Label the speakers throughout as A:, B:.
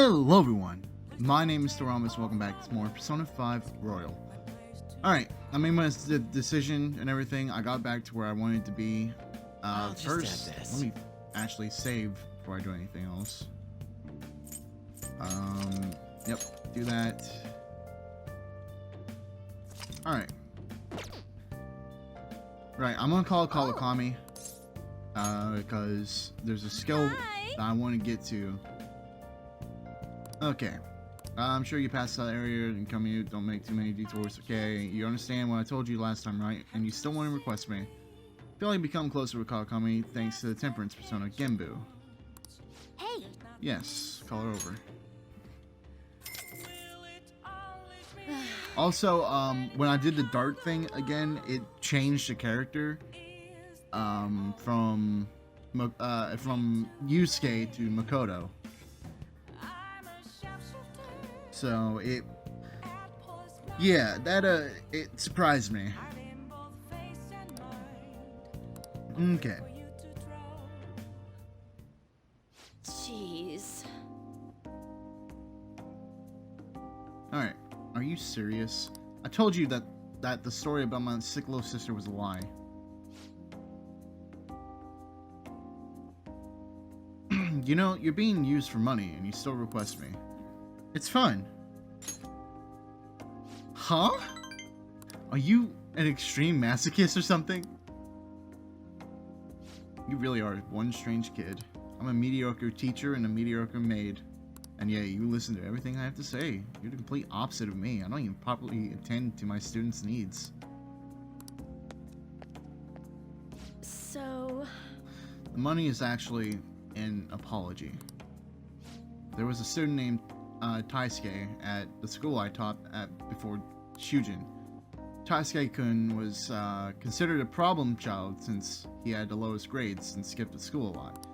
A: Hello everyone, my name is Thoramus. Welcome back to more Persona 5 Royal. Alright, I made my decision and everything. I got back to where I wanted to be. First, let me actually save before I do anything else. Yep, do that. Alright. Right, I'm gonna call Kawakami. Because there's a skill that I want to get to. Okay. I'm sure you passed that area and come here. Don't make too many detours, okay? You understand what I told you last time, right? And you still want to request me. I feel like become closer with Kawakami thanks to the Temperance persona, Genbu.
B: Hey!
A: Yes, call her over. Also, when I did the dart thing again, it changed the character from Yusuke to Makoto. So it surprised me. Okay.
B: Jeez.
A: Alright, are you serious? I told you that the story about my sick little sister was a lie. You know, you're being used for money and you still request me. It's fun. Huh? Are you an extreme masochist or something? You really are one strange kid. I'm a mediocre teacher and a mediocre maid. And yeah, you listen to everything I have to say. You're the complete opposite of me. I don't even properly attend to my students' needs.
B: So...
A: The money is actually an apology. There was a student named Taisuke at the school I taught at before Shujin. Taisuke-kun was considered a problem child since he had the lowest grades and skipped at school a lot.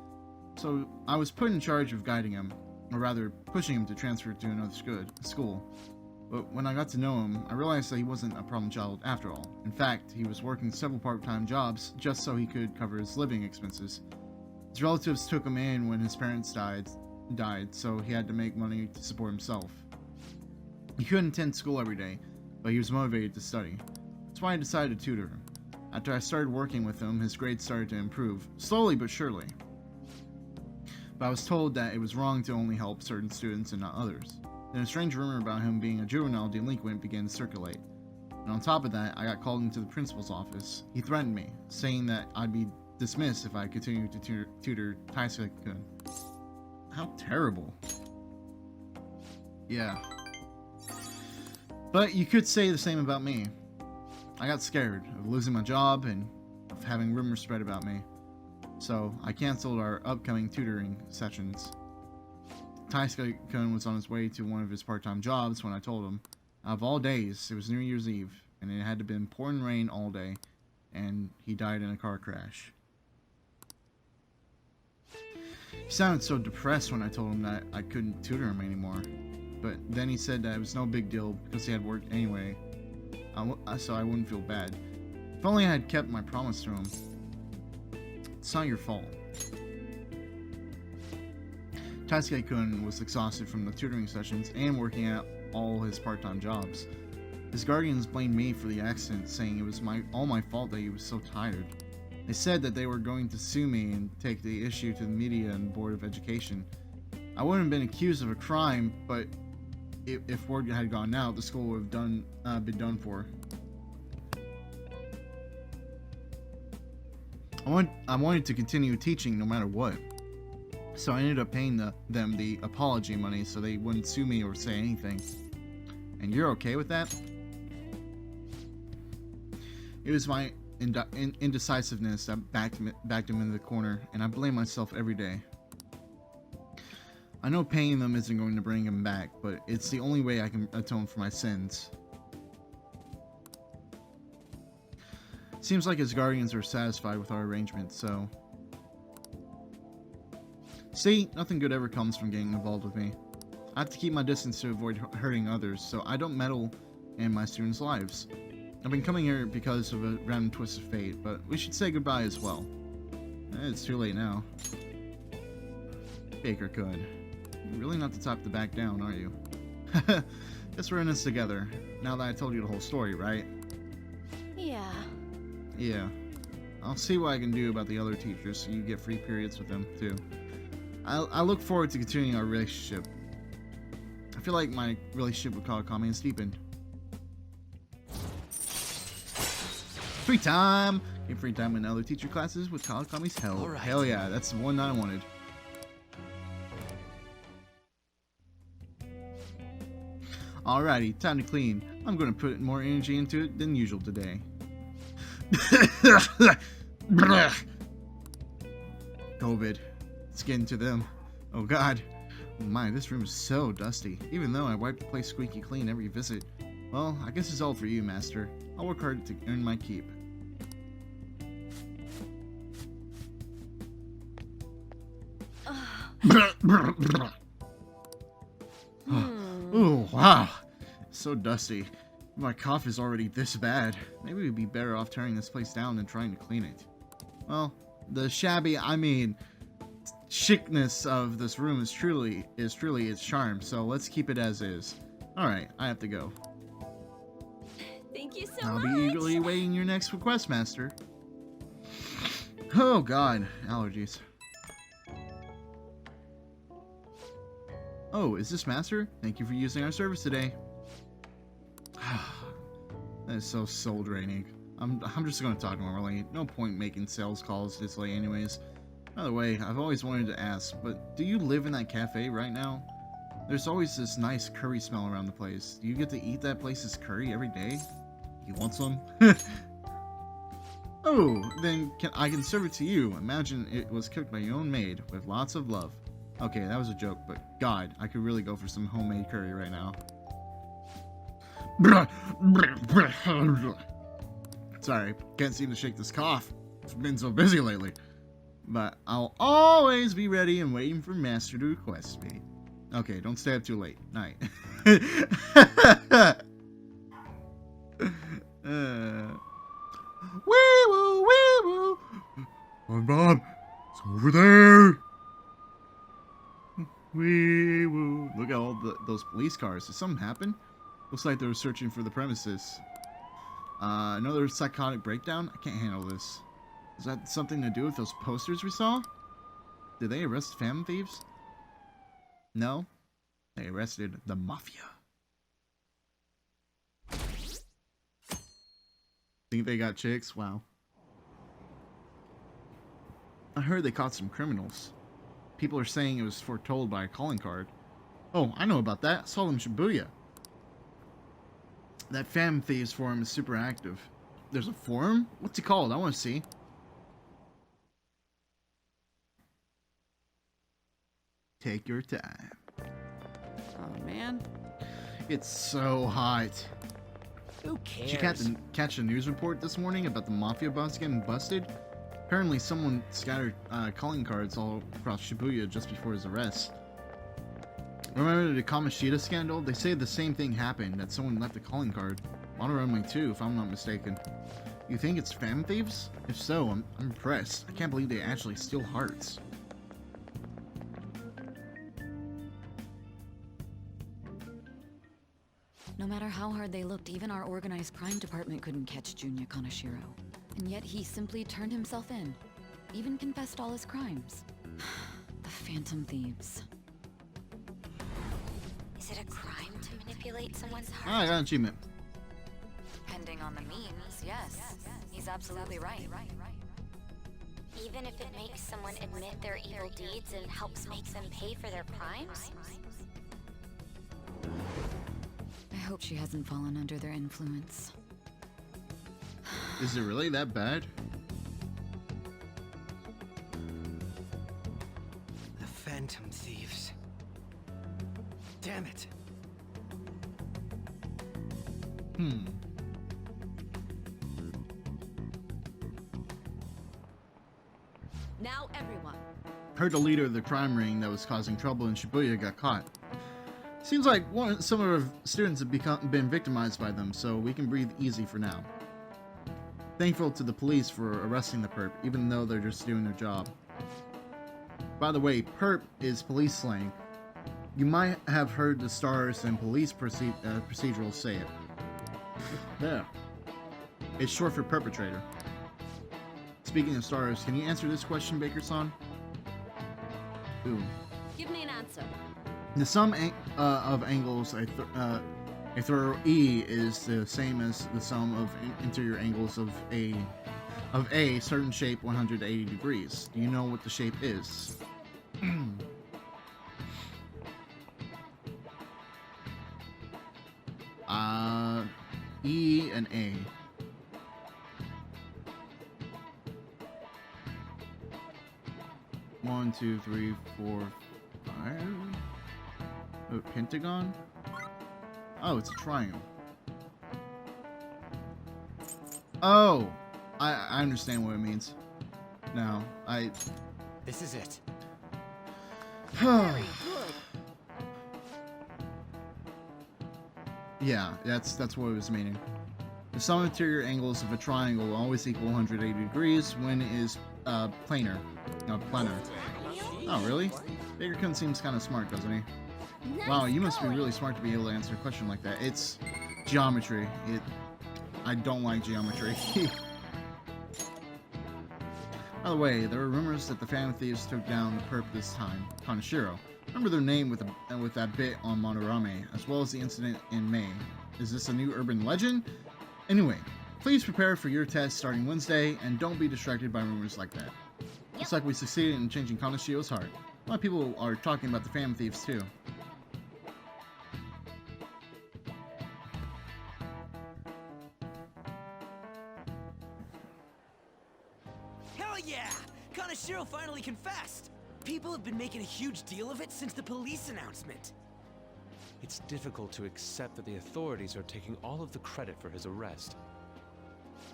A: So I was put in charge of guiding him, or rather pushing him to transfer to another school. But when I got to know him, I realized that he wasn't a problem child after all. In fact, he was working several part-time jobs just so he could cover his living expenses. His relatives took him in when his parents died, so he had to make money to support himself. He couldn't attend school every day, but he was motivated to study. That's why I decided to tutor him. After I started working with him, his grades started to improve, slowly but surely. But I was told that it was wrong to only help certain students and not others. Then a strange rumor about him being a juvenile delinquent began to circulate. And on top of that, I got called into the principal's office. He threatened me, saying that I'd be dismissed if I continued to tutor Taisuke-kun. How terrible. Yeah. But you could say the same about me. I got scared of losing my job and of having rumors spread about me. So I canceled our upcoming tutoring sessions. Taisuke-kun was on his way to one of his part-time jobs when I told him. Out of all days, it was New Year's Eve, and it had to been pouring rain all day, and he died in a car crash. He sounded so depressed when I told him that I couldn't tutor him anymore. But then he said that it was no big deal because he had work anyway, so I wouldn't feel bad. If only I had kept my promise to him. It's not your fault. Taisuke-kun was exhausted from the tutoring sessions and working at all his part-time jobs. His guardians blamed me for the accident, saying it was all my fault that he was so tired. They said that they were going to sue me and take the issue to the media and Board of Education. I wouldn't have been accused of a crime, but if word had gone out, the school would have been done for. I wanted to continue teaching no matter what, so I ended up paying them the apology money so they wouldn't sue me or say anything. And you're okay with that? It was my indecisiveness that backed him into the corner, and I blame myself every day. I know paying them isn't going to bring him back, but it's the only way I can atone for my sins. Seems like his guardians are satisfied with our arrangement, so... See, nothing good ever comes from getting involved with me. I have to keep my distance to avoid hurting others, so I don't meddle in my students' lives. I've been coming here because of a random twist of fate, but we should say goodbye as well. It's too late now. Baker could. You're really not the type to back down, are you? Guess we're in this together. Now that I told you the whole story, right?
B: Yeah.
A: Yeah. I'll see what I can do about the other teachers so you get free periods with them, too. I look forward to continuing our relationship. I feel like my relationship with Kawakami has deepened. Free time! Get free time in other teacher classes with Kawakami's help.
C: Right.
A: Hell yeah, that's the one I wanted. Alrighty, time to clean. I'm gonna put more energy into it than usual today. COVID. It's getting to them. Oh god. Oh my, this room is so dusty. Even though I wipe the place squeaky clean every visit. Well, I guess it's all for you, Master. I'll work hard to earn my keep. Oh, wow. It's so dusty. My cough is already this bad. Maybe we'd be better off tearing this place down than trying to clean it. Well, the shabby, I mean, chicness of this room is truly its charm, so let's keep it as is. Alright, I have to go.
B: Thank you so
A: I'll
B: much.
A: be eagerly awaiting your next request, Master. Oh god, allergies. Oh, is this Master? Thank you for using our service today. That is so soul draining. I'm just gonna talk normally. No point making sales calls this late anyways. By the way, I've always wanted to ask, but do you live in that cafe right now? There's always this nice curry smell around the place. Do you get to eat that place's curry every day? You want some? Oh, then I can serve it to you. Imagine it was cooked by your own maid with lots of love. Okay, that was a joke, but god, I could really go for some homemade curry right now. Sorry, can't seem to shake this cough. It's been so busy lately. But I'll always be ready and waiting for Master to request me. Okay, don't stay up too late. Night. Wee woo, wee woo. Oh, Bob, it's over there. Wee woo. Look at all those police cars. Did something happen? Looks like they were searching for the premises. Another psychotic breakdown? I can't handle this. Is that something to do with those posters we saw? Did they arrest phantomTheives? No? They arrested the Mafia. Think they got chicks? Wow. I heard they caught some criminals. People are saying it was foretold by a calling card. Oh, I know about that. I saw them in Shibuya. That phantomTheives forum is super active. There's a forum? What's it called? I want to see. Take your time.
C: Oh man,
A: It's so hot.
C: who
A: Did you
C: cares?
A: catch the news report this morning about the Mafia boss getting busted? Apparently someone scattered calling cards all across Shibuya just before his arrest. Remember the Kamoshida scandal? They say the same thing happened, that someone left a calling card. Honor Runway too, if I'm not mistaken. You think it's phantomTheives? If so, I'm impressed. I can't believe they actually steal hearts.
D: No matter how hard they looked, even our organized crime department couldn't catch Junya Kaneshiro. And yet he simply turned himself in. Even confessed all his crimes. The phantomTheives.
B: Is it a crime to manipulate someone's heart?
A: Ah, I got an achievement.
D: Depending on the means, yes. He's absolutely right.
B: Even if it makes someone admit their evil deeds and helps make them pay for their crimes?
D: I hope she hasn't fallen under their influence.
A: Is it really that bad?
C: The phantomTheives. Damn it.
D: Now everyone.
A: Heard the leader of the crime ring that was causing trouble in Shibuya got caught. Seems like some of our students have been victimized by them, so we can breathe easy for now. Thankful to the police for arresting the perp, even though they're just doing their job. By the way, perp is police slang. You might have heard the stars and police procedurals say it. Yeah. It's short for perpetrator. Speaking of stars, can you answer this question, Baker-san? Ooh.
D: Give me an answer.
A: The sum of angles a thorough E is the same as the sum of interior angles of a certain shape 180 degrees. Do you know what the shape is? E and A. One, two, three, four, five. A pentagon? Oh, it's a triangle. Oh! I understand what it means. Now,
C: This is it.
D: Very good.
A: Yeah, that's what it was meaning. The sum of interior angles of a triangle will always equal 180 degrees when it is planar. Planar. Oh, really? Baker-kun seems kind of smart, doesn't he?
B: Nice
A: Wow, you must be
B: going.
A: really smart to be able to answer a question like that. It's geometry. I don't like geometry. By the way, there are rumors that the phantomThieves took down the perp this time, Kaneshiro. Remember their name with that bit on Monorame, as well as the incident in May. Is this a new urban legend? Anyway, please prepare for your test starting Wednesday, and don't be distracted by rumors like that. Looks like we succeeded in changing Kaneshiro's heart. A lot of people are talking about the phantomThieves too.
C: Hell yeah! Kaneshiro finally confessed! People have been making a huge deal of it since the police announcement.
E: It's difficult to accept that the authorities are taking all of the credit for his arrest.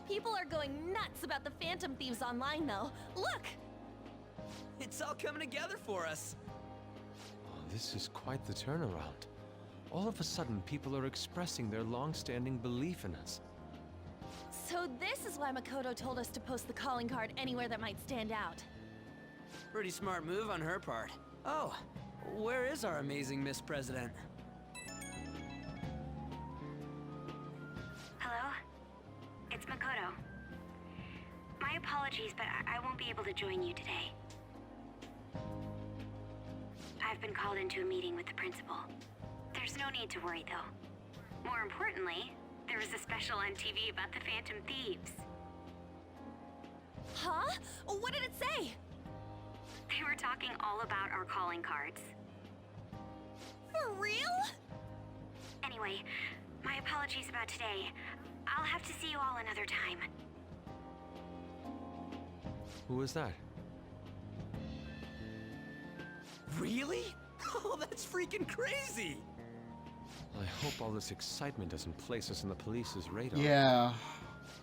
F: People are going nuts about the phantomThieves online, though. Look!
C: It's all coming together for us.
E: Oh, this is quite the turnaround. All of a sudden, people are expressing their long-standing belief in us.
F: So this is why Makoto told us to post the calling card anywhere that might stand out.
C: Pretty smart move on her part. Oh, where is our amazing Miss President?
B: Hello? It's Makoto. My apologies, but I won't be able to join you today. I've been called into a meeting with the principal. There's no need to worry, though. More importantly, there was a special on TV about the phantomThieves.
F: Huh? What did it say?
B: They were talking all about our calling cards.
F: For real?
B: Anyway, my apologies about today. I'll have to see you all another time.
E: Who is that?
C: Really? Oh, that's freaking crazy!
E: I hope all this excitement doesn't place us on the police's radar.
A: Yeah.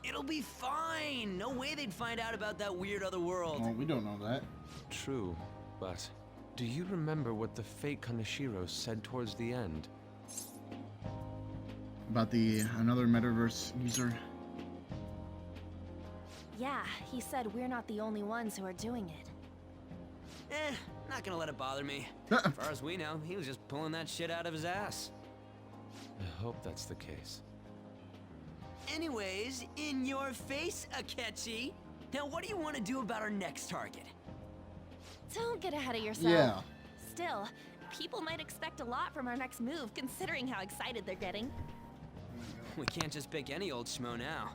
C: It'll be fine! No way they'd find out about that weird other world.
A: Well, we don't know that.
E: True, but do you remember what the fake Kaneshiro said towards the end?
A: About another metaverse user.
F: Yeah, he said we're not the only ones who are doing it.
C: Not gonna let it bother me. As far as we know, he was just pulling that shit out of his ass.
E: I hope that's the case.
C: Anyways, in your face, Akechi. Now, what do you want to do about our next target?
F: Don't get ahead of yourself.
A: Yeah.
F: Still, people might expect a lot from our next move, considering how excited they're getting.
C: We can't just pick any old schmo now.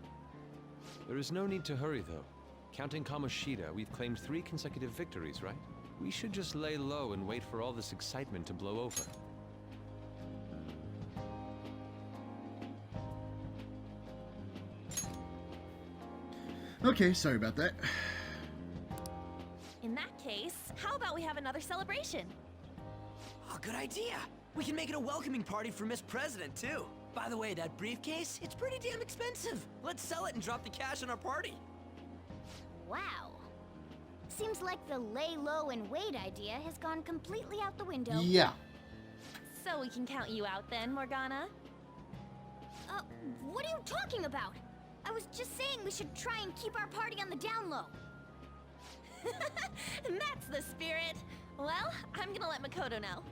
E: There is no need to hurry, though. Counting Kamoshida, we've claimed 3 consecutive victories, right? We should just lay low and wait for all this excitement to blow over.
A: Okay, sorry about that.
F: In that case, how about we have another celebration?
C: Oh, good idea. We can make it a welcoming party for Miss President, too. By the way, that briefcase, it's pretty damn expensive. Let's sell it and drop the cash on our party.
G: Wow. Seems like the lay low and wait idea has gone completely out the window.
A: Yeah.
F: So we can count you out then, Morgana?
G: What are you talking about? I was just saying we should try and keep our party on the down low.
F: That's the spirit. Well, I'm gonna let Makoto know.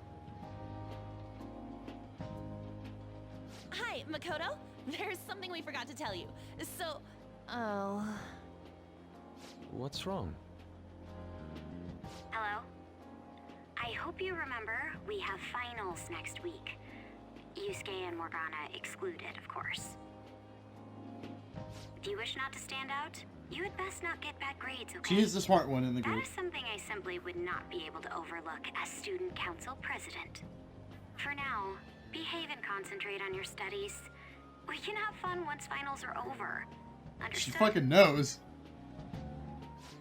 F: Hi, Makoto. There's something we forgot to tell you. So, oh.
E: What's wrong?
B: Hello? I hope you remember we have finals next week. Yusuke and Morgana excluded, of course. Do you wish not to stand out? You had best not get bad grades, okay?
A: She is the smart one in the
B: That
A: group.
B: is something I simply would not be able to overlook as student council president. For now, behave and concentrate on your studies. We can have fun once finals are over.
A: She
B: Understood?
A: fucking knows.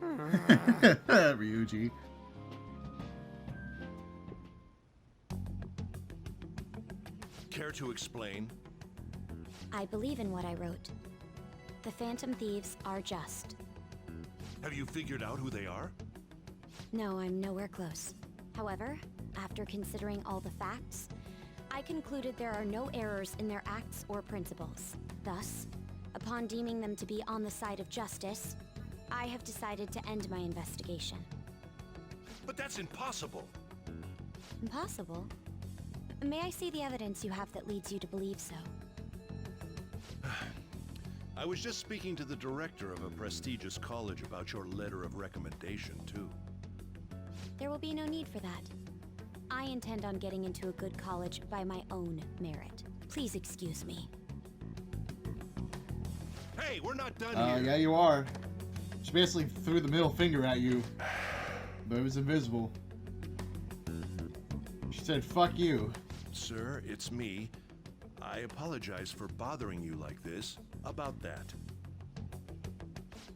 A: Ryuji.
H: Care to explain?
G: I believe in what I wrote. The Phantom Thieves are just.
H: Have you figured out who they are?
G: No, I'm nowhere close. However, after considering all the facts, I concluded there are no errors in their acts or principles. Thus, upon deeming them to be on the side of justice, I have decided to end my investigation.
H: But that's impossible.
G: Impossible? May I see the evidence you have that leads you to believe so?
H: I was just speaking to the director of a prestigious college about your letter of recommendation, too.
G: There will be no need for that. I intend on getting into a good college by my own merit. Please excuse me.
H: Hey, we're not done here.
A: Yeah, you are. She basically threw the middle finger at you, but it was invisible. She said, "Fuck you."
H: Sir, it's me. I apologize for bothering you like this about that.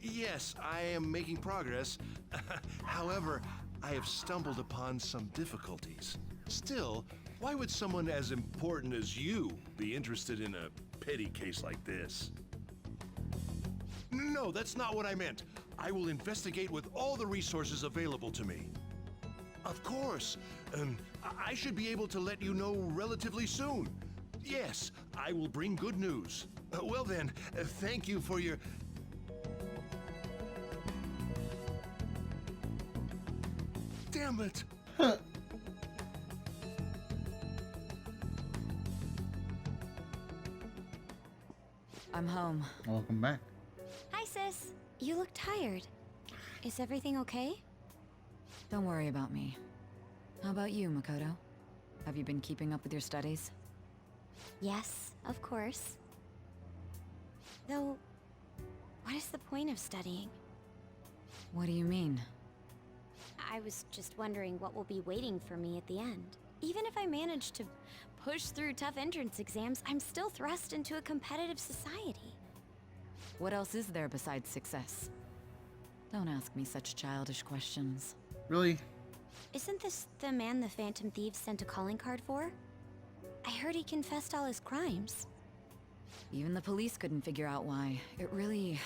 H: Yes, I am making progress. However, I have stumbled upon some difficulties. Still, why would someone as important as you be interested in a petty case like this? No, that's not what I meant. I will investigate with all the resources available to me. Of course. I should be able to let you know relatively soon. Yes, I will bring good news. Well then, thank you for your... Damn it!
D: I'm home.
A: Welcome back.
G: Hi, sis. You look tired. Is everything okay?
D: Don't worry about me. How about you, Makoto? Have you been keeping up with your studies?
G: Yes, of course. Though, what is the point of studying?
D: What do you mean?
G: I was just wondering what will be waiting for me at the end. Even if I manage to push through tough entrance exams, I'm still thrust into a competitive society.
D: What else is there besides success? Don't ask me such childish questions.
A: Really?
G: Isn't this the man the Phantom Thieves sent a calling card for? I heard he confessed all his crimes.
D: Even the police couldn't figure out why. It really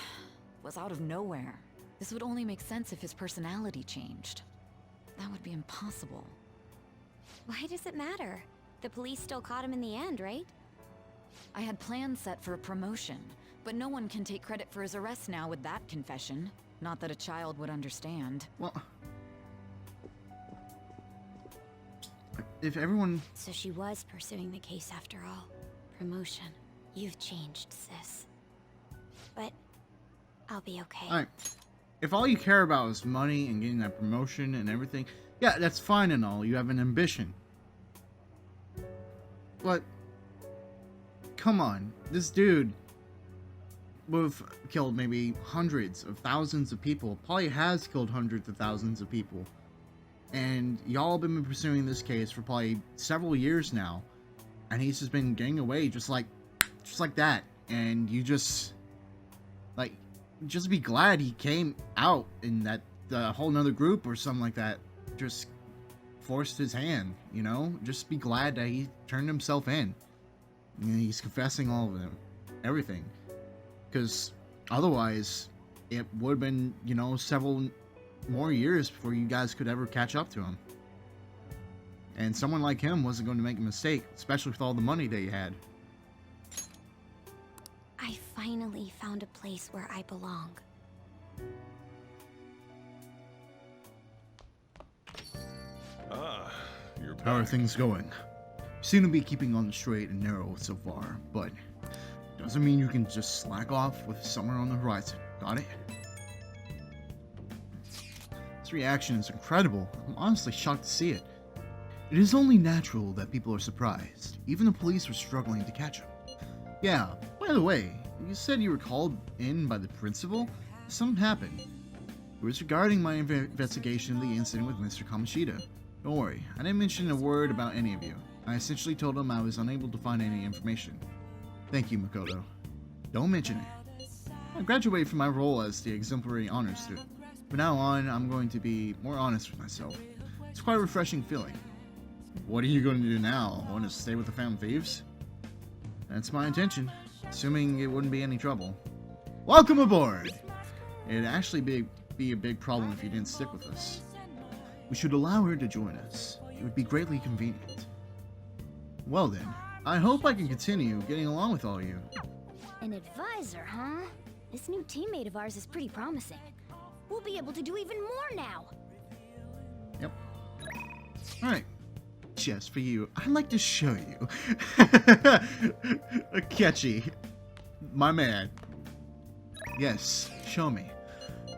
D: was out of nowhere. This would only make sense if his personality changed. That would be impossible.
G: Why does it matter? The police still caught him in the end, right?
D: I had plans set for a promotion, but no one can take credit for his arrest now with that confession. Not that a child would understand.
A: Well, if everyone...
G: So she was pursuing the case after all. Promotion. You've changed, sis. But I'll be okay.
A: Alright. If all you care about is money and getting that promotion and everything, yeah, that's fine and all. You have an ambition. But, come on. This dude would have killed maybe hundreds of thousands of people. Probably has killed hundreds of thousands of people. And y'all have been pursuing this case for probably several years now. And he's just been getting away just like that. And you just, like, just be glad he came out in that whole nother group or something like that. Just forced his hand, you know? Just be glad that he turned himself in. You know, he's confessing all of them. Everything. Because otherwise, it would have been, you know, several more years before you guys could ever catch up to him. And someone like him wasn't going to make a mistake, especially with all the money that he had.
G: I finally found a place where I belong.
H: Ah, you're back.
A: How are things going? seem to be keeping on the straight and narrow so far, but doesn't mean you can just slack off with summer on the horizon. Got it? This reaction is incredible. I'm honestly shocked to see it. It is only natural that people are surprised. Even the police were struggling to catch him. Yeah, by the way, you said you were called in by the principal? Something happened. It was regarding my investigation of the incident with Mr. Kamoshida. Don't worry, I didn't mention a word about any of you. I essentially told him I was unable to find any information. Thank you, Makoto. Don't mention it. I graduated from my role as the exemplary honor student. From now on, I'm going to be more honest with myself. It's quite a refreshing feeling. What are you going to do now? Want to stay with the phantomTheives? That's my intention, assuming it wouldn't be any trouble. Welcome aboard! It'd actually be a big problem if you didn't stick with us. We should allow her to join us. It would be greatly convenient. Well then, I hope I can continue getting along with all you.
G: An advisor, huh? This new teammate of ours is pretty promising. We'll be able to do even more now.
A: Yep. Alright. Just for you, I'd like to show you. Catchy. My man. Yes, show me.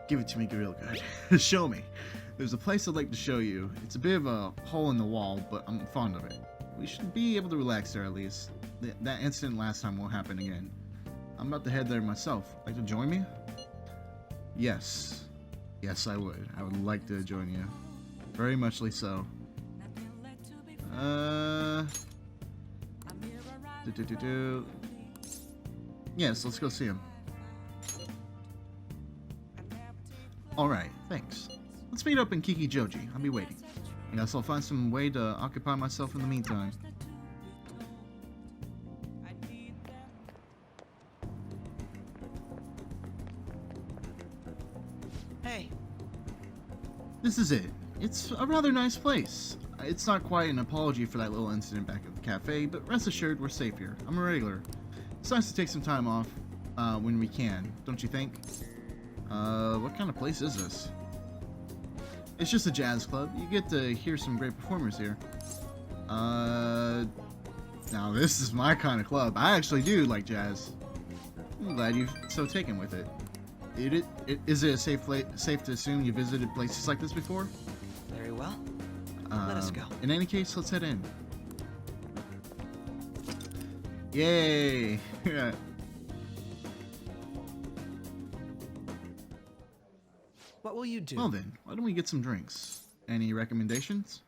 A: Give it to me real good. Show me. There's a place I'd like to show you. It's a bit of a hole in the wall, but I'm fond of it. We should be able to relax there at least. That incident last time won't happen again. I'm about to head there myself. Like to join me? Yes. Yes, I would. I would like to join you. Very muchly so. Yes, let's go see him. Alright, thanks. Let's meet up in Kiki Joji. I'll be waiting. I guess I'll find some way to occupy myself in the meantime.
C: Hey.
A: This is it. It's a rather nice place. It's not quite an apology for that little incident back at the cafe, but rest assured we're safe here. I'm a regular. It's nice to take some time off when we can, don't you think? What kind of place is this? It's just a jazz club. You get to hear some great performers here. Now this is my kind of club. I actually do like jazz. I'm glad you've so taken with it. Is it safe to assume you visited places like this before?
C: Very well. Let us go.
A: In any case, let's head in. Yay!
C: What will you do?
A: Well then, why don't we get some drinks? Any recommendations?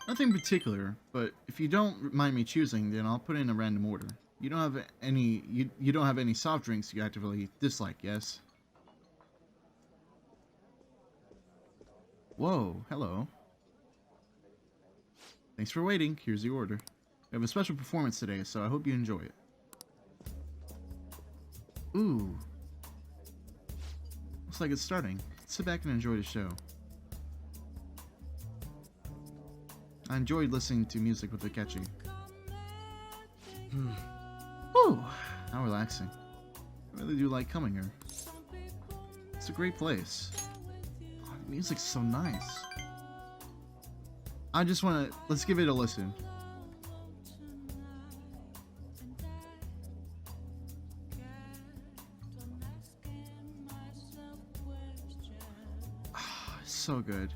A: Nothing particular, but if you don't mind me choosing, then I'll put in a random order. You don't have any you don't have any soft drinks you actively dislike, yes? Whoa, hello. Thanks for waiting. Here's the order. We have a special performance today, so I hope you enjoy it. Ooh. Looks like it's starting. Let's sit back and enjoy the show. I enjoyed listening to music with Akechi. Ooh, how relaxing. I really do like coming here. It's a great place. Oh, the music's so nice. I just want to... Let's give it a listen. So good.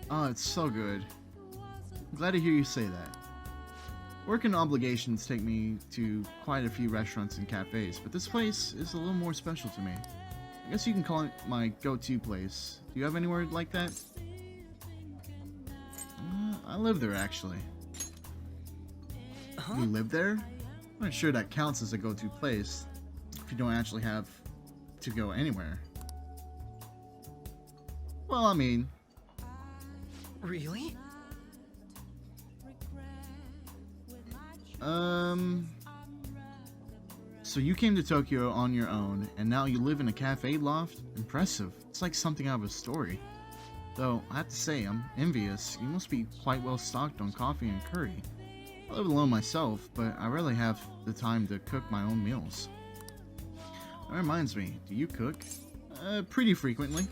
A: Oh, it's so good. I'm glad to hear you say that. Work and obligations take me to quite a few restaurants and cafes, but this place is a little more special to me. I guess you can call it my go-to place. Do you have anywhere like that? I live there, actually.
C: Huh?
A: You live there? I'm not sure that counts as a go-to place if you don't actually have to go anywhere. Well, I mean...
C: Really?
A: So you came to Tokyo on your own, and now you live in a cafe loft? Impressive. It's like something out of a story. Though, I have to say, I'm envious. You must be quite well stocked on coffee and curry. I live alone myself, but I rarely have the time to cook my own meals. That reminds me, do you cook? Pretty frequently.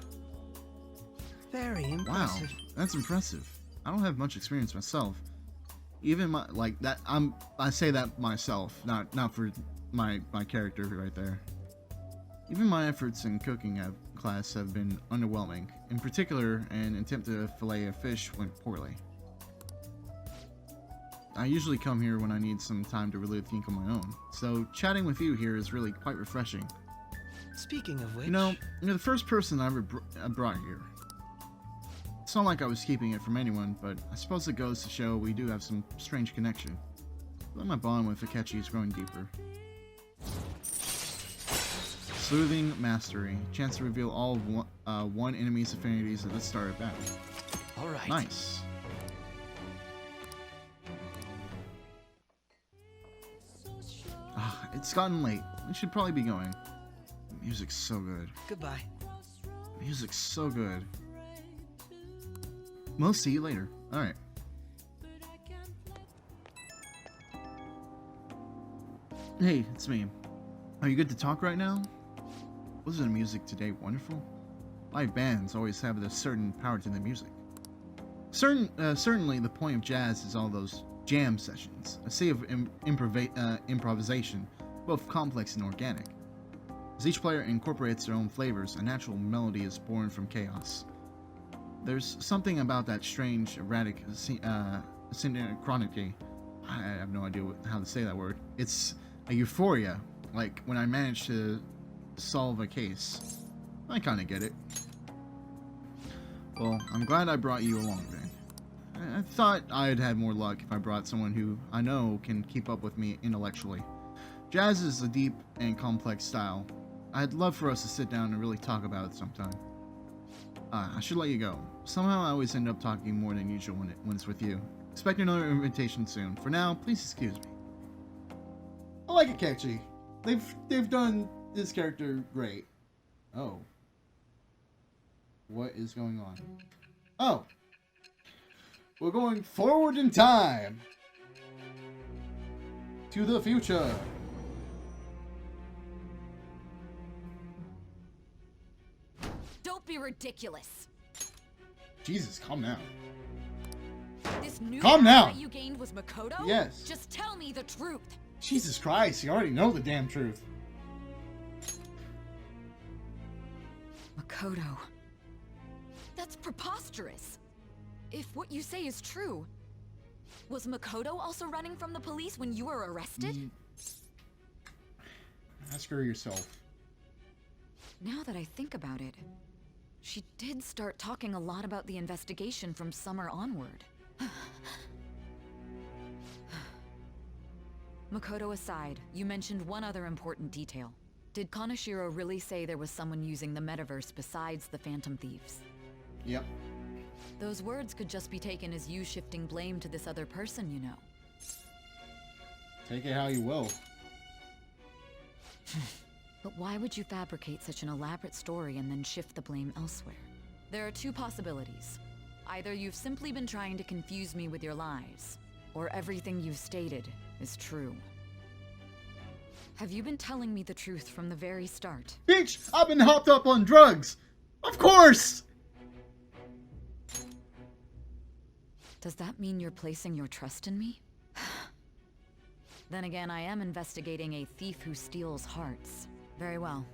C: Very
A: Wow,
C: impressive.
A: that's impressive. I don't have much experience myself. Even my like that I say that myself, not for my character right there. Even my efforts in cooking class have been underwhelming. In particular, an attempt to fillet a fish went poorly. I usually come here when I need some time to really think on my own, so chatting with you here is really quite refreshing.
C: Speaking of which...
A: You're the first person I ever brought here. It's not like I was keeping it from anyone, but I suppose it goes to show we do have some strange connection. But my bond with Akechi is growing deeper. Sleuthing Mastery. Chance to reveal all of one enemy's affinities at the start of battle.
C: Alright.
A: Nice. It's gotten late. We should probably be going. The music's so good.
C: Goodbye.
A: The music's so good. We'll see you later. Alright. Hey, it's me. Are you good to talk right now? Wasn't the music today wonderful? Live bands always have a certain power to the music. Certainly the point of jazz is all those jam sessions, a sea of improvisation, both complex and organic. As each player incorporates their own flavors, a natural melody is born from chaos. There's something about that strange, erratic synchronicity. I have no idea how to say that word. It's a euphoria, like when I manage to solve a case. I kind of get it. Well, I'm glad I brought you along then. I thought I'd have more luck if I brought someone who I know can keep up with me intellectually. Jazz is a deep and complex style. I'd love for us to sit down and really talk about it sometime. I should let you go. Somehow I always end up talking more than usual when it's with you. Expect another invitation soon. For now, please excuse me. I like Akechi. They've done this character great. Oh. What is going on? Oh. We're going forward in time. To the future.
D: Don't be ridiculous.
A: Jesus, calm down.
D: This new
A: Calm
D: power
A: down.
D: that you gained was Makoto?
A: Yes.
D: Just tell me the truth.
A: Jesus Christ, you already know the damn truth.
D: Makoto. That's preposterous. If what you say is true, was Makoto also running from the police when you were arrested?
A: Ask her yourself.
D: Now that I think about it, she did start talking a lot about the investigation from summer onward. Makoto aside, you mentioned one other important detail. Did Kaneshiro really say there was someone using the metaverse besides the phantomTheives?
A: Yep.
D: Those words could just be taken as you shifting blame to this other person, you know.
A: Take it how you will.
D: But why would you fabricate such an elaborate story and then shift the blame elsewhere? There are two possibilities. Either you've simply been trying to confuse me with your lies, or everything you've stated is true. Have you been telling me the truth from the very start?
A: Bitch, I've been hopped up on drugs! Of course!
D: Does that mean you're placing your trust in me? Then again, I am investigating a thief who steals hearts. Very well.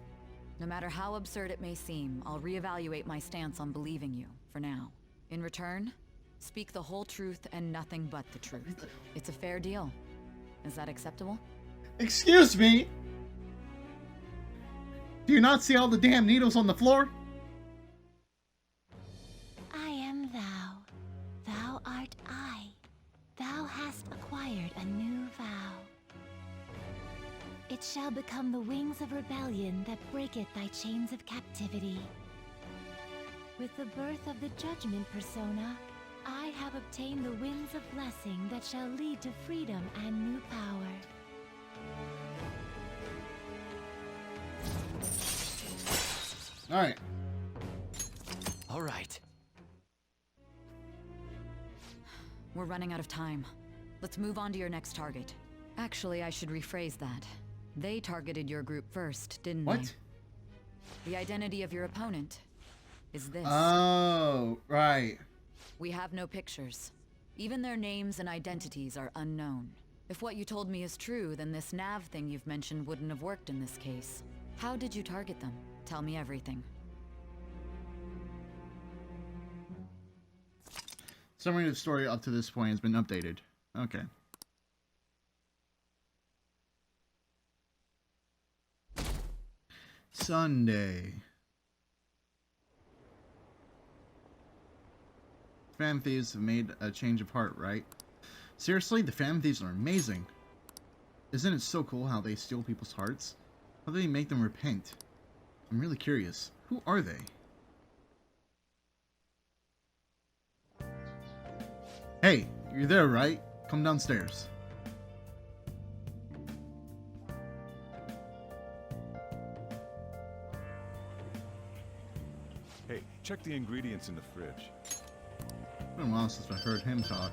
D: No matter how absurd it may seem, I'll reevaluate my stance on believing you, for now. In return, speak the whole truth and nothing but the truth. It's a fair deal. Is that acceptable?
A: Excuse me? Do you not see all the damn needles on the floor?
G: I am thou. Thou art I. Thou hast acquired a new vow. It shall become the wings of rebellion that breaketh thy chains of captivity. With the birth of the judgment persona, I have obtained the winds of blessing that shall lead to freedom and new power.
A: Alright.
C: Alright.
D: We're running out of time. Let's move on to your next target. Actually, I should rephrase that. They targeted your group first, didn't they?
A: What?
D: The identity of your opponent is this.
A: Oh, right.
D: We have no pictures. Even their names and identities are unknown. If what you told me is true, then this nav thing you've mentioned wouldn't have worked in this case. How did you target them? Tell me everything.
A: Summary of the story up to this point has been updated. Okay. Sunday. phantomTheives have made a change of heart, right? Seriously, the phantomTheives are amazing. Isn't it so cool how they steal people's hearts? How do they make them repent? I'm really curious. Who are they? Hey, you're there, right? Come downstairs.
I: Hey, check the ingredients in the fridge.
A: It's been a while since I've heard him talk.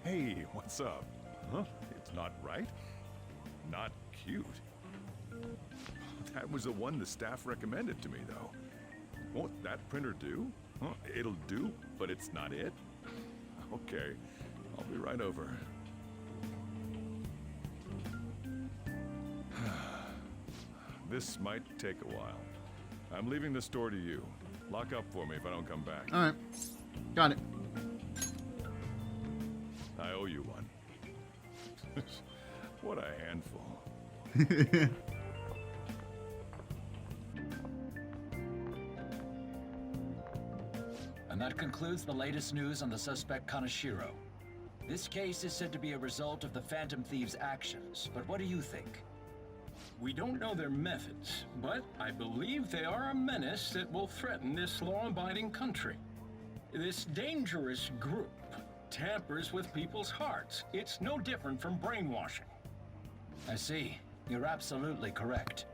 I: Hey, what's up? Huh? It's not right? Not cute. That was the one the staff recommended to me, though. Won't that printer do? Huh? It'll do, but it's not it? Okay, I'll be right over. This might take a while. I'm leaving the store to you. Lock up for me if I don't come back.
A: Alright. Got it.
I: I owe you one. What a handful.
J: And that concludes the latest news on the suspect Kaneshiro. This case is said to be a result of the phantomThieves' actions, but what do you think?
K: We don't know their methods, but I believe they are a menace that will threaten this law-abiding country. This dangerous group tampers with people's hearts. It's no different from brainwashing.
J: I see. You're absolutely correct.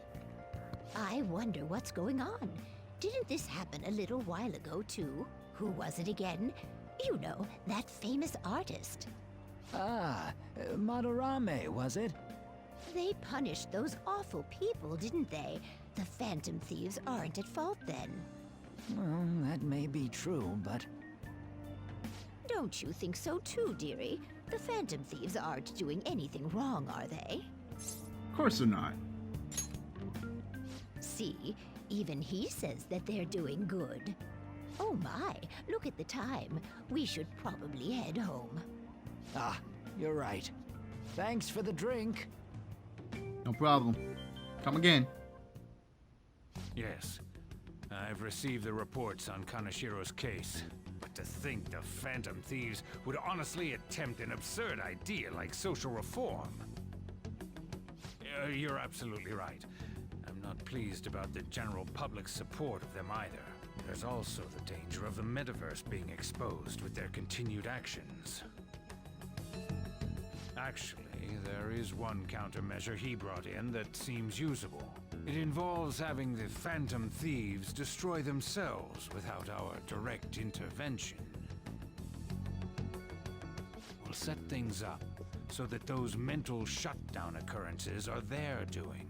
L: I wonder what's going on. Didn't this happen a little while ago, too? Who was it again? You know, that famous artist.
C: Ah, Madarame, was it?
L: They punished those awful people, didn't they? The phantomThieves aren't at fault then.
C: Well, that may be true, but...
L: Don't you think so too, dearie? The phantomThieves aren't doing anything wrong, are they?
A: Of course they're not.
L: See, even he says that they're doing good. Oh my, look at the time. We should probably head home.
C: Ah, you're right. Thanks for the drink.
A: No problem. Come again.
M: Yes. I've received the reports on Kaneshiro's case. But to think the phantomThieves would honestly attempt an absurd idea like social reform. You're absolutely right. I'm not pleased about the general public's support of them either. There's also the danger of the metaverse being exposed with their continued actions. Actually, there is one countermeasure he brought in that seems usable. It involves having the phantomThieves destroy themselves without our direct intervention. We'll set things up so that those mental shutdown occurrences are their doing.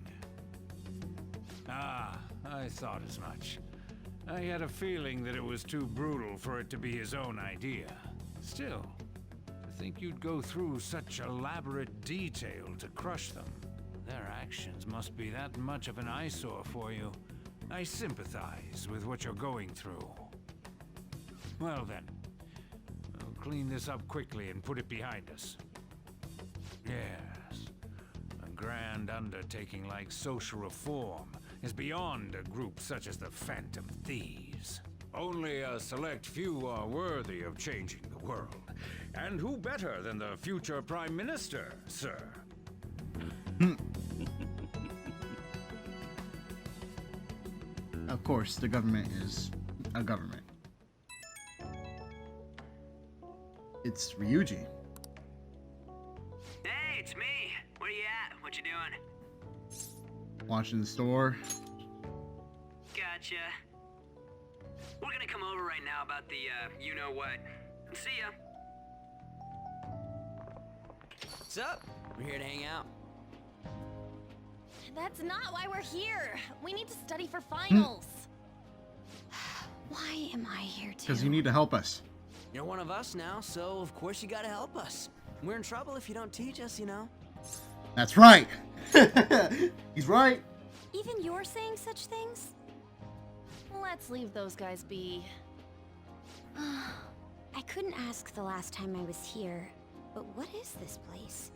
M: Ah, I thought as much. I had a feeling that it was too brutal for it to be his own idea. Still, to think you'd go through such elaborate detail to crush them. Their actions must be that much of an eyesore for you. I sympathize with what you're going through. Well then, I'll clean this up quickly and put it behind us. Yes, a grand undertaking like social reform is beyond a group such as the phantomThieves. Only a select few are worthy of changing the world. And who better than the future Prime Minister, sir?
A: Of course, the government is a government. It's Ryuji.
N: Hey, it's me. Where you at? What you doing?
A: Watching the store.
N: Gotcha. We're gonna come over right now about the, you-know-what. See ya.
C: What's up? We're here to hang out.
F: That's not why we're here. We need to study for finals.
G: Why am I here too?
A: Because you need to help us.
C: You're one of us now, so of course you gotta help us. We're in trouble if you don't teach us, you know.
A: That's right. He's right.
F: Even you're saying such things? Let's leave those guys be.
G: I couldn't ask the last time I was here, but what is this place?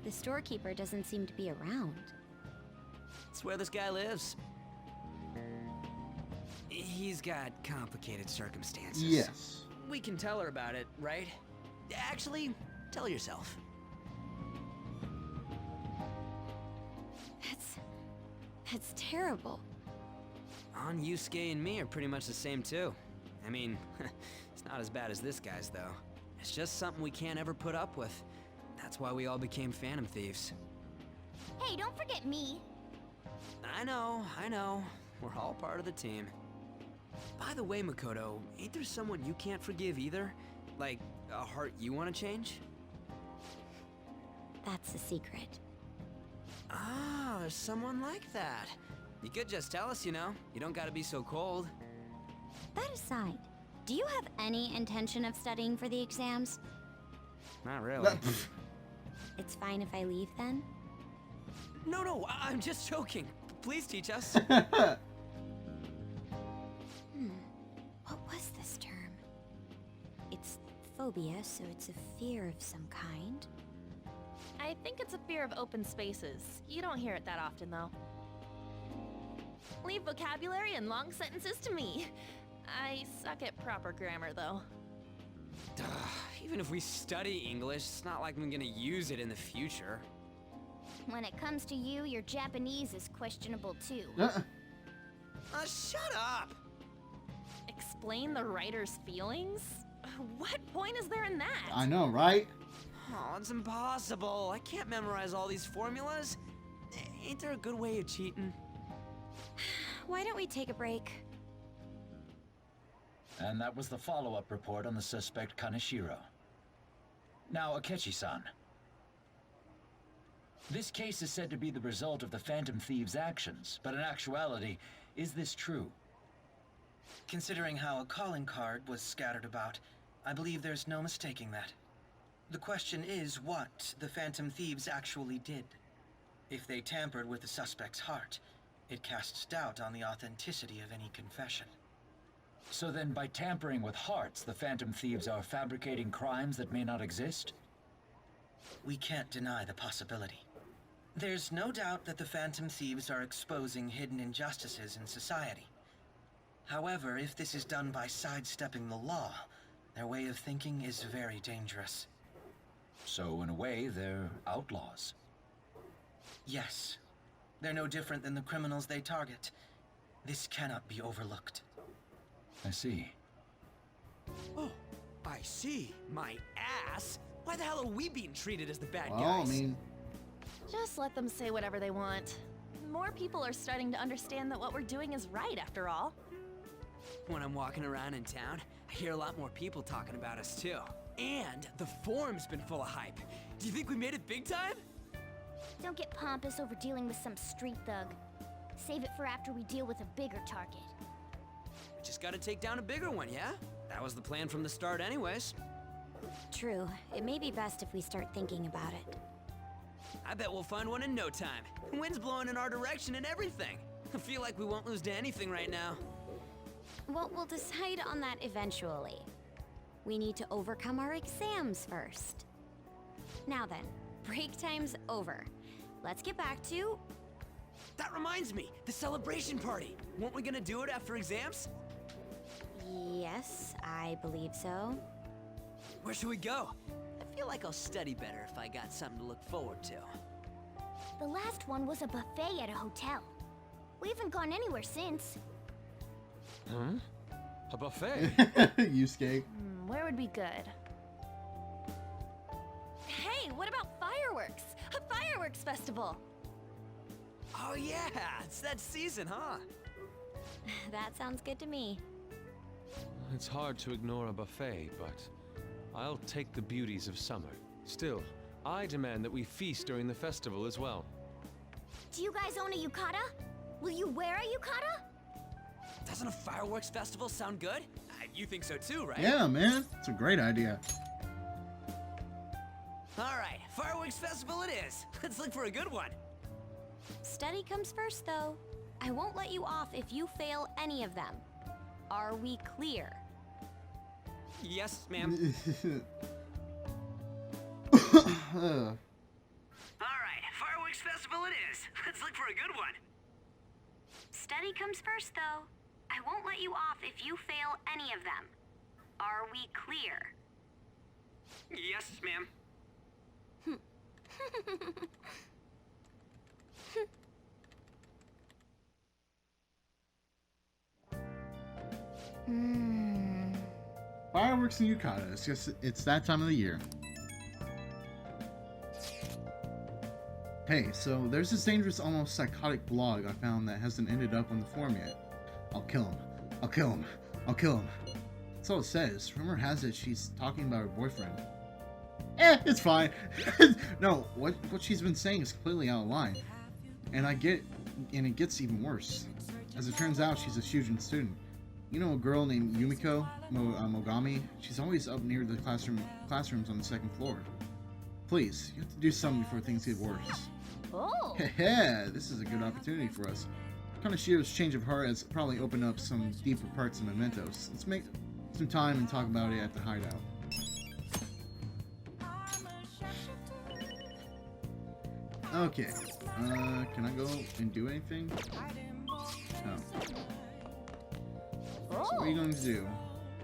G: The storekeeper doesn't seem to be around.
C: It's where this guy lives. He's got complicated circumstances.
A: Yes.
C: We can tell her about it, right? Actually, tell yourself.
G: That's terrible.
C: Yusuke and me are pretty much the same too. I mean, it's not as bad as this guy's though. It's just something we can't ever put up with. That's why we all became Phantom Thieves.
L: Hey, don't forget me.
C: I know. We're all part of the team. By the way, Makoto, ain't there someone you can't forgive either? Like, a heart you want to change?
G: That's a secret.
C: Ah, there's someone like that. You could just tell us, you know. You don't gotta be so cold.
G: That aside, do you have any intention of studying for the exams?
C: Not really.
G: It's fine if I leave then?
C: No, I'm just joking. Please teach us.
G: What was this term? It's phobia, so it's a fear of some kind.
F: I think it's a fear of open spaces. You don't hear it that often, though. Leave vocabulary and long sentences to me. I suck at proper grammar, though.
C: Even if we study English, it's not like I'm gonna use it in the future.
L: When it comes to you, your Japanese is questionable too.
C: Shut up!
F: Explain the writer's feelings? What point is there in that?
A: I know, right?
C: Oh, it's impossible. I can't memorize all these formulas. Ain't there a good way of cheating?
G: Why don't we take a break?
J: And that was the follow-up report on the suspect Kaneshiro. Now, Akechi-san. This case is said to be the result of the Phantom Thieves' actions, but in actuality, is this true?
O: Considering how a calling card was scattered about, I believe there's no mistaking that. The question is what the Phantom Thieves actually did. If they tampered with the suspect's heart, it casts doubt on the authenticity of any confession.
J: So then, by tampering with hearts, the Phantom Thieves are fabricating crimes that may not exist?
O: We can't deny the possibility. There's no doubt that the Phantom Thieves are exposing hidden injustices in society. However, if this is done by sidestepping the law, their way of thinking is very dangerous.
J: So, in a way, they're outlaws.
O: Yes. They're no different than the criminals they target. This cannot be overlooked.
J: I see.
C: Oh, I see. My ass? Why the hell are we being treated as the bad
A: Well,
C: guys?
A: I mean...
F: Just let them say whatever they want. More people are starting to understand that what we're doing is right, after all.
C: When I'm walking around in town, I hear a lot more people talking about us too. And the forum's been full of hype. Do you think we made it big time?
L: Don't get pompous over dealing with some street thug. Save it for after we deal with a bigger target.
C: We just gotta take down a bigger one, yeah? That was the plan from the start anyways.
G: True. It may be best if we start thinking about it.
C: I bet we'll find one in no time. The wind's blowing in our direction and everything. I feel like we won't lose to anything right now.
G: Well, we'll decide on that eventually. We need to overcome our exams first. Now then, break time's over. Let's get back to...
C: That reminds me, the celebration party. Weren't we gonna do it after exams?
G: Yes, I believe so.
C: Where should we go? I feel like I'll study better if I got something to look forward to.
L: The last one was a buffet at a hotel. We haven't gone anywhere since.
E: Huh? A buffet?
A: Yusuke.
F: Where would be good? Hey, what about fireworks? A fireworks festival!
C: Oh yeah, it's that season, huh?
G: That sounds good to me.
E: It's hard to ignore a buffet, but I'll take the beauties of summer. Still, I demand that we feast during the festival as well.
L: Do you guys own a yukata? Will you wear a yukata?
C: Doesn't a fireworks festival sound good? You think so too, right?
A: Yeah, man. It's a great idea.
C: All right, fireworks festival it is. Let's look for a good one.
G: Study comes first, though. I won't let you off if you fail any of them. Are we clear?
C: Yes, ma'am.
N: All right, fireworks festival it is. Let's look for a good one.
B: Study comes first, though. I won't let you off if you fail any of them. Are we clear?
N: Yes, ma'am.
A: Fireworks in Yukata. It's that time of the year. Hey, so there's this dangerous, almost psychotic blog I found that hasn't ended up on the forum yet. I'll kill him. I'll kill him. I'll kill him. That's all it says. Rumor has it she's talking about her boyfriend. It's fine. No, what she's been saying is completely out of line. And it gets even worse. As it turns out, she's a Shujin student. You know a girl named Yumiko Mogami? She's always up near the classrooms on the second floor. Please, you have to do something before things get worse.
F: Oh!
A: Heh, this is a good opportunity for us. Kanashiro's change of heart has probably opened up some deeper parts of Mementos. Let's make some time and talk about it at the hideout. Okay, can I go and do anything? No. So what are you going to do?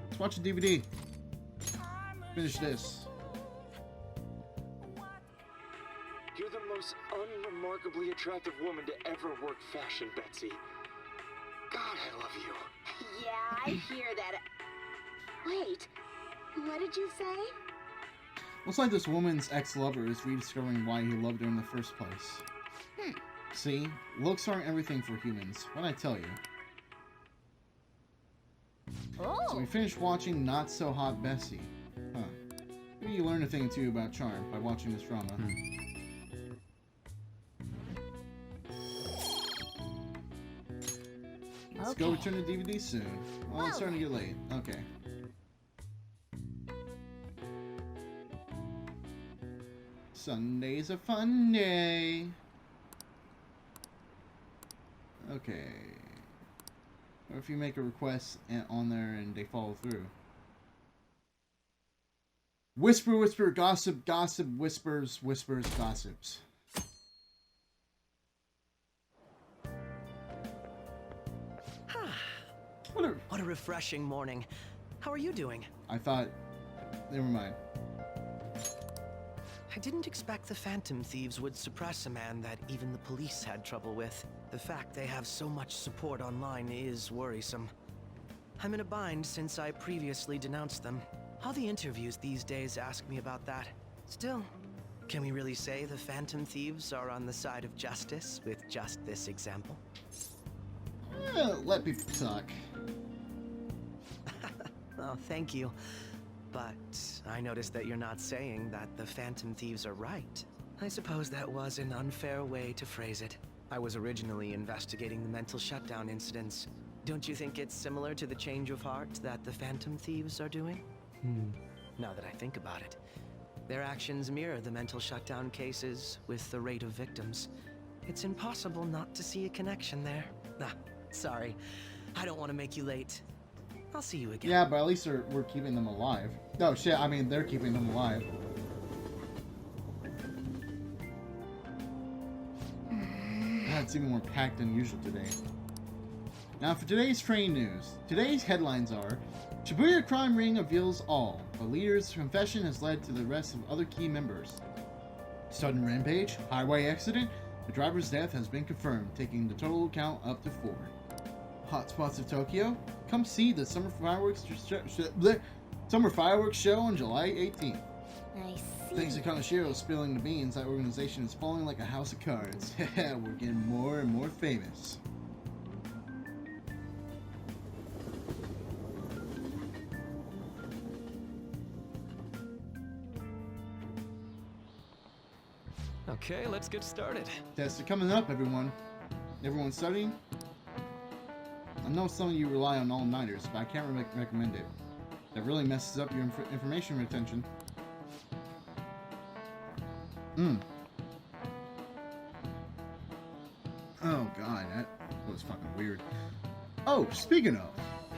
A: Let's watch a DVD. Finish this.
P: You're the most unremarkably attractive woman to ever work fashion, Betsy. God, I love you.
Q: Yeah, I hear that. Wait, what did you say?
A: Looks like this woman's ex-lover is rediscovering why he loved her in the first place. See? Looks aren't everything for humans. What'd I tell you? So we finished watching Not So Hot Bessie. Huh. Maybe you learn a thing or two about charm by watching this drama. Let's go return the DVD soon. Well, it's starting to get late. Okay. Sunday's a fun day. Okay. Or if you make a request on there and they follow through. Whisper, whisper, gossip, gossip, whispers, whispers, gossips.
R: What a refreshing morning. How are you doing?
A: I thought... Never mind.
R: I didn't expect the Phantom Thieves would suppress a man that even the police had trouble with. The fact they have so much support online is worrisome. I'm in a bind since I previously denounced them. All the interviews these days ask me about that. Still, can we really say the Phantom Thieves are on the side of justice with just this example?
A: Let people talk.
R: Oh, thank you. But I noticed that you're not saying that the Phantom Thieves are right. I suppose that was an unfair way to phrase it. I was originally investigating the mental shutdown incidents. Don't you think it's similar to the change of heart that the Phantom Thieves are doing? Now that I think about it, their actions mirror the mental shutdown cases with the rate of victims. It's impossible not to see a connection there. Sorry. I don't want to make you late. I'll see you again.
A: Yeah, but at least we're keeping them alive. No, shit, I mean, they're keeping them alive. It's even more packed than usual today. Now for today's train news. Today's headlines are: Shibuya crime ring reveals all. The leader's confession has led to the arrest of other key members. Sudden rampage, highway accident, the driver's death has been confirmed, taking the total count up to 4. Hotspots of Tokyo. Come see the summer fireworks show on July 18th.
G: I see.
A: Thanks to Kanashiro spilling the beans, that organization is falling like a house of cards. We're getting more and more famous.
E: Okay, let's get started.
A: Tests are coming up, everyone. Everyone studying? I know some of you rely on all-nighters, but I can't recommend it. That really messes up your information retention. Oh god, that was fucking weird. Oh, speaking of,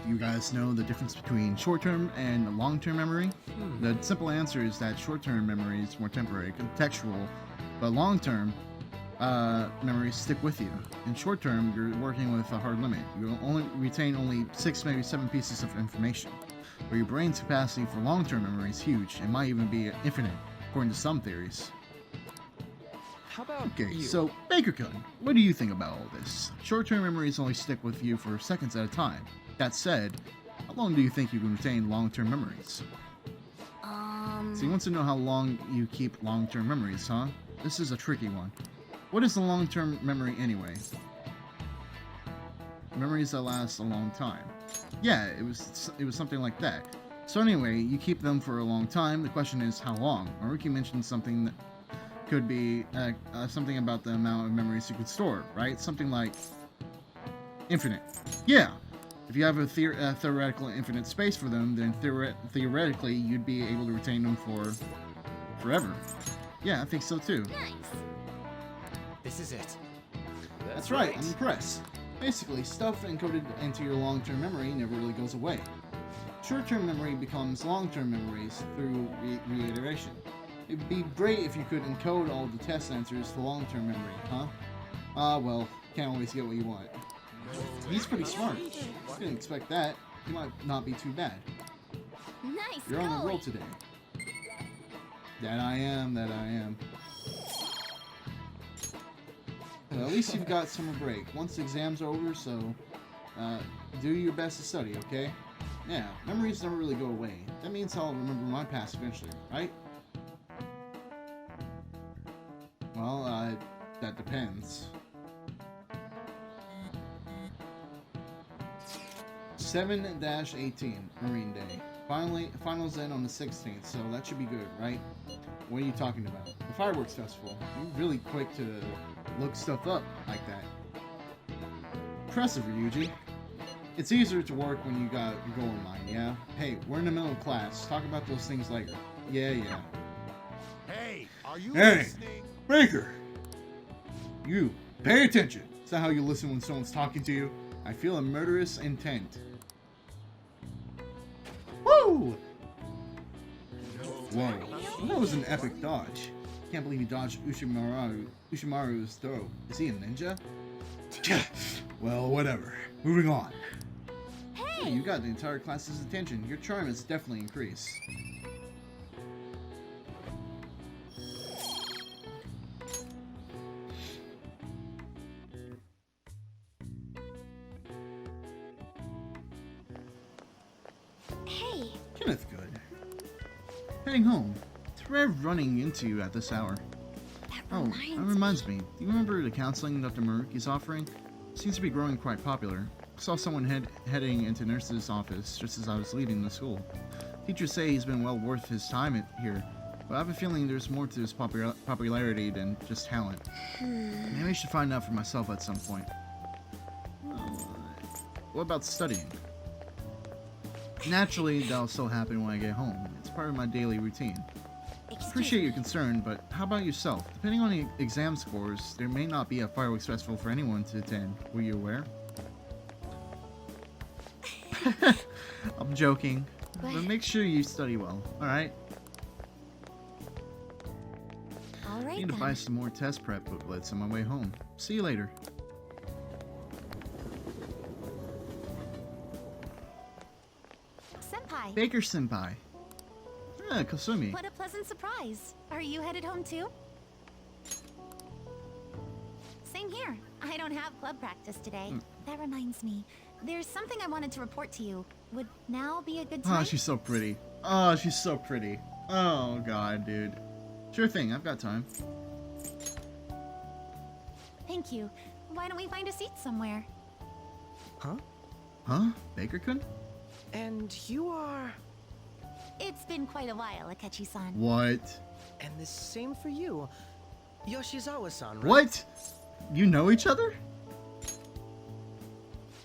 A: do you guys know the difference between short-term and long-term memory? The simple answer is that short-term memory is more temporary, contextual, but long-term memories stick with you. In short-term, you're working with a hard limit. You only retain 6, maybe 7 pieces of information. But your brain's capacity for long-term memory is huge. It might even be infinite, according to some theories.
E: How about
A: Okay,
E: you?
A: so Baker-kun, what do you think about all this? Short-term memories only stick with you for seconds at a time. That said, how long do you think you can retain long-term memories? So he wants to know how long you keep long-term memories, huh? This is a tricky one. What is a long-term memory anyway? Memories that last a long time. Yeah, it was something like that. So anyway, you keep them for a long time. The question is how long? Maruki mentioned something that could be something about the amount of memories you could store, right? Something like infinite. Yeah. If you have a theoretical infinite space for them, then theoretically you'd be able to retain them for forever. Yeah, I think so too.
L: Nice.
R: This is it.
A: That's right, I'm impressed. Basically, stuff encoded into your long-term memory never really goes away. Short-term memory becomes long-term memories through reiteration. It'd be great if you could encode all the test answers to long-term memory, huh? Well, can't always get what you want. He's pretty smart. Didn't expect that. He might not be too bad.
F: Nice.
A: You're on a roll today. That I am. At least you've got summer break. Once the exams are over, so do your best to study, okay? Yeah, memories never really go away. That means I'll remember my past eventually, right? Well, that depends. 7-18, Marine Day. Finals end on the 16th, so that should be good, right? What are you talking about? The fireworks festival. You're really quick to look stuff up like that. Impressive, Ryuji. It's easier to work when you got your goal in mind, yeah? Hey, we're in the middle of class. Talk about those things later. Yeah.
H: Hey, are you
A: Hey,
H: listening?
A: Baker! You, pay attention. Is that how you listen when someone's talking to you? I feel a murderous intent. Woo! Whoa, that was an epic dodge. Can't believe he dodged Ushimaru's throw. Is he a ninja? Well, whatever. Moving on. Hey, you got the entire class's attention. Your charm has definitely increased.
F: Hey.
A: Kenneth, good. Heading home. It's rare running into you at this hour. That reminds me. Do you remember the counseling Dr. Maruki's offering? Seems to be growing quite popular. I saw someone heading into nurse's office just as I was leaving the school. Teachers say he's been well worth his time here, but I have a feeling there's more to his popularity than just talent. Maybe I should find out for myself at some point. What about studying? Naturally, that'll still happen when I get home. It's part of my daily routine. Appreciate your concern, but how about yourself? Depending on the exam scores, there may not be a fireworks festival for anyone to attend. Were you aware? I'm joking. But make sure you study well, alright? I need to buy some more test prep booklets on my way home. See you later.
F: Senpai.
A: Baker Senpai. Kasumi.
F: What a pleasant surprise. Are you headed home too? Same here. I don't have club practice today. That reminds me. There's something I wanted to report to you. Would now be a good time?
A: Oh, she's so pretty. Oh, she's so pretty. Oh, God, dude. Sure thing, I've got time.
F: Thank you. Why don't we find a seat somewhere?
R: Huh?
A: Huh? Baker-kun?
R: And you are...
F: It's been quite a while, Akechi-san.
A: What?
R: And the same for you. Yoshizawa-san, right?
A: What? You know each other?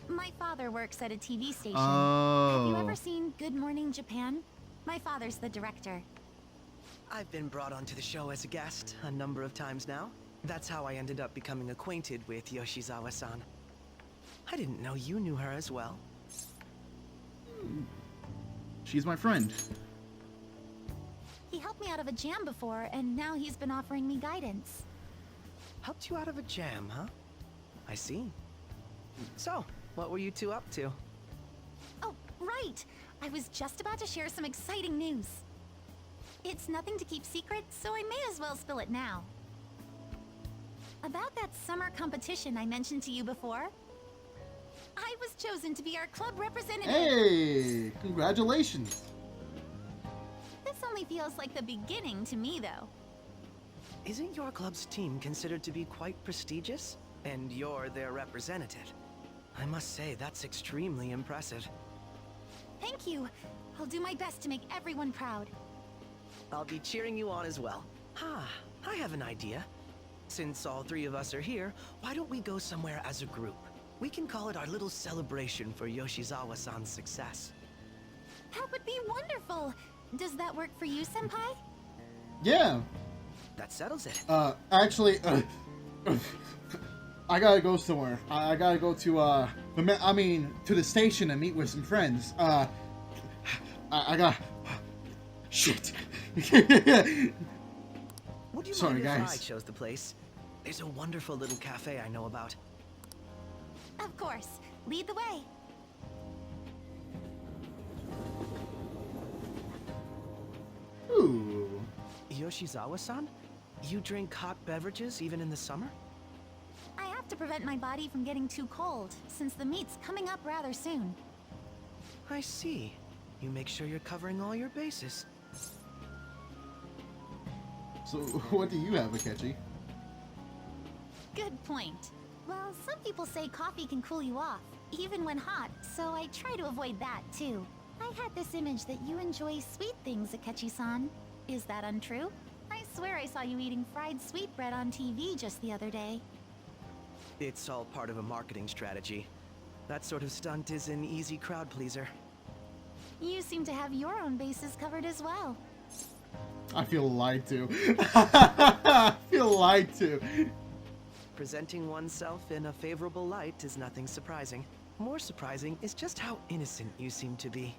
F: My father works at a TV station.
A: Oh.
F: Have you ever seen Good Morning Japan? My father's the director.
R: I've been brought onto the show as a guest a number of times now. That's how I ended up becoming acquainted with Yoshizawa-san. I didn't know you knew her as well.
A: She's my friend.
F: He helped me out of a jam before, and now he's been offering me guidance.
R: Helped you out of a jam, huh? I see. So, what were you two up to?
F: Oh, right! I was just about to share some exciting news. It's nothing to keep secret, so I may as well spill it now. About that summer competition I mentioned to you before, I was chosen to be our club representative.
A: Hey, congratulations.
F: This only feels like the beginning to me, though.
R: Isn't your club's team considered to be quite prestigious? And you're their representative. I must say, that's extremely impressive.
F: Thank you. I'll do my best to make everyone proud.
R: I'll be cheering you on as well. I have an idea. Since all three of us are here, why don't we go somewhere as a group? We can call it our little celebration for Yoshizawa-san's success.
F: That would be wonderful. Does that work for you, Senpai?
A: Yeah.
R: That settles it.
A: Actually, I gotta go somewhere. I gotta go to, to the station and meet with some friends. I got... Shit.
R: Would you
A: Sorry,
R: mind
A: guys.
R: if I chose the place? There's a wonderful little cafe I know about.
F: Of course. Lead the way.
A: Ooh.
R: Yoshizawa-san? You drink hot beverages even in the summer?
F: I have to prevent my body from getting too cold, since the meet's coming up rather soon.
R: I see. You make sure you're covering all your bases.
A: So, what do you have, Akechi?
F: Good point. Well, some people say coffee can cool you off, even when hot, so I try to avoid that, too. I had this image that you enjoy sweet things, Akechi-san. Is that untrue? I swear I saw you eating fried sweetbread on TV just the other day.
R: It's all part of a marketing strategy. That sort of stunt is an easy crowd pleaser.
F: You seem to have your own bases covered as well.
A: I feel lied to. I feel lied to.
R: Presenting oneself in a favorable light is nothing surprising. More surprising is just how innocent you seem to be.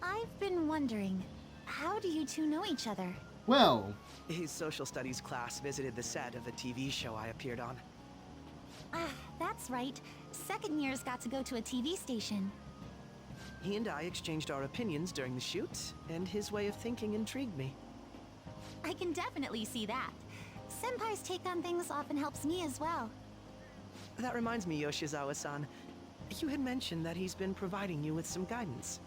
F: I've been wondering, how do you two know each other?
A: Well...
R: His social studies class visited the set of a TV show I appeared on.
F: Ah, that's right. Second years got to go to a TV station.
R: He and I exchanged our opinions during the shoot, and his way of thinking intrigued me.
F: I can definitely see that. Senpai's take on things often helps me as well.
R: That reminds me, Yoshizawa-san. You had mentioned that he's been providing you with some guidance.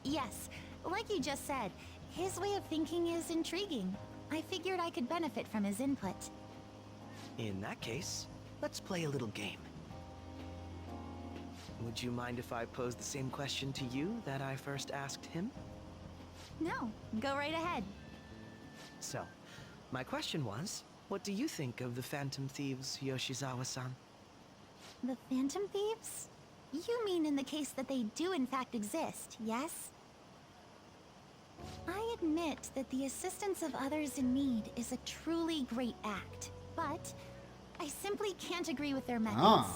F: Yes, like you just said, his way of thinking is intriguing. I figured I could benefit from his input.
R: In that case, let's play a little game. Would you mind if I posed the same question to you that I first asked him?
F: No, go right ahead.
R: So, my question was, what do you think of the phantomTheives, Yoshizawa-san?
F: The phantomThieves? You mean in the case that they do in fact exist, yes? I admit that the assistance of others in need is a truly great act, but I simply can't agree with their methods.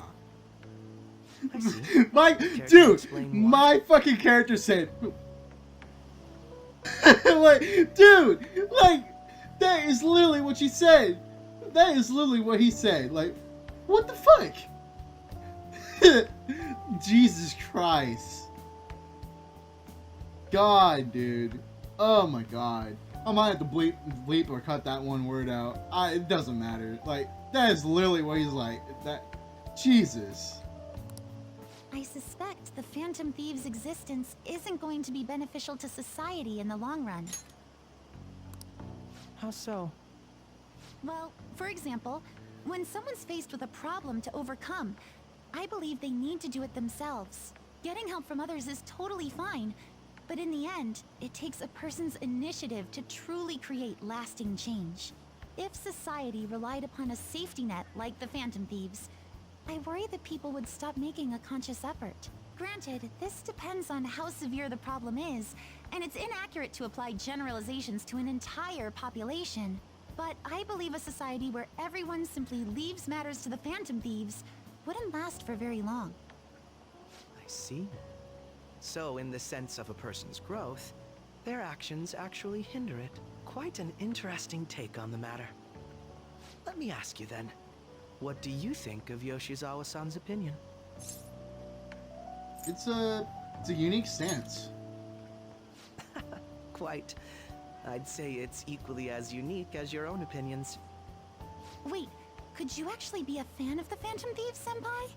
A: My fucking character said, like, dude, like, that is literally what she said. That is literally what he said. Like, what the fuck? Jesus Christ. God, dude. Oh my God. I might have to bleep or cut that one word out. It doesn't matter. Like, that is literally what he's like. That, Jesus.
F: I suspect the phantomThieves' existence isn't going to be beneficial to society in the long run.
R: How so?
F: Well, for example, when someone's faced with a problem to overcome, I believe they need to do it themselves. Getting help from others is totally fine, but in the end, it takes a person's initiative to truly create lasting change. If society relied upon a safety net like the phantomThieves, I worry that people would stop making a conscious effort. Granted, this depends on how severe the problem is, and it's inaccurate to apply generalizations to an entire population. But I believe a society where everyone simply leaves matters to the Phantom Thieves wouldn't last for very long.
R: I see. So, in the sense of a person's growth, their actions actually hinder it. Quite an interesting take on the matter. Let me ask you then, what do you think of Yoshizawa-san's opinion?
A: It's a unique stance.
R: Quite. I'd say it's equally as unique as your own opinions.
F: Wait, could you actually be a fan of the Phantom Thieves, Senpai?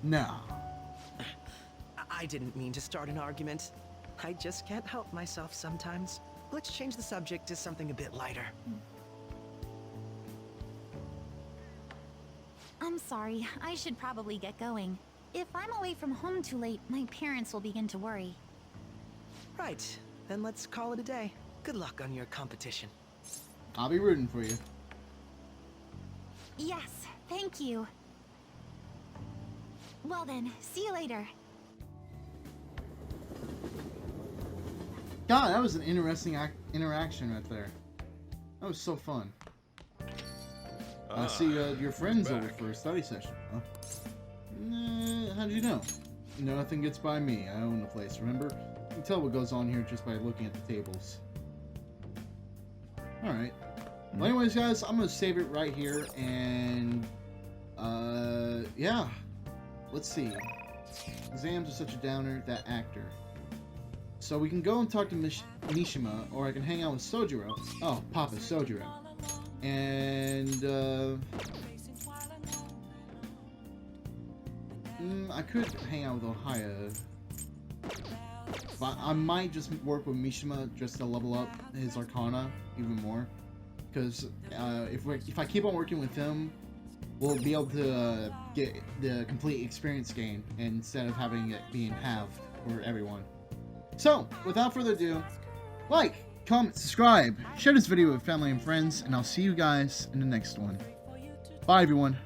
A: No.
R: I didn't mean to start an argument. I just can't help myself sometimes. Let's change the subject to something a bit lighter.
F: I'm sorry, I should probably get going. If I'm away from home too late, my parents will begin to worry.
R: Right, then let's call it a day. Good luck on your competition.
A: I'll be rooting for you.
F: Yes, thank you. Well then, see you later.
A: God, that was an interesting interaction right there. That was so fun. I see your friends over for a study session, huh? How did you know? Nothing gets by me. I own the place, remember? You can tell what goes on here just by looking at the tables. Alright. Well, anyways, guys, I'm going to save it right here, and... yeah. Let's see. Exams are such a downer, that actor. So we can go and talk to Mishima, or I can hang out with Sojiro. Oh, Papa Sojiro. And, I could hang out with Ohaya. But I might just work with Mishima just to level up his Arcana even more. Because if I keep on working with him, we'll be able to get the complete experience gain instead of having it being halved for everyone. So, without further ado, like, comment, subscribe, share this video with family and friends, and I'll see you guys in the next one. Bye, everyone.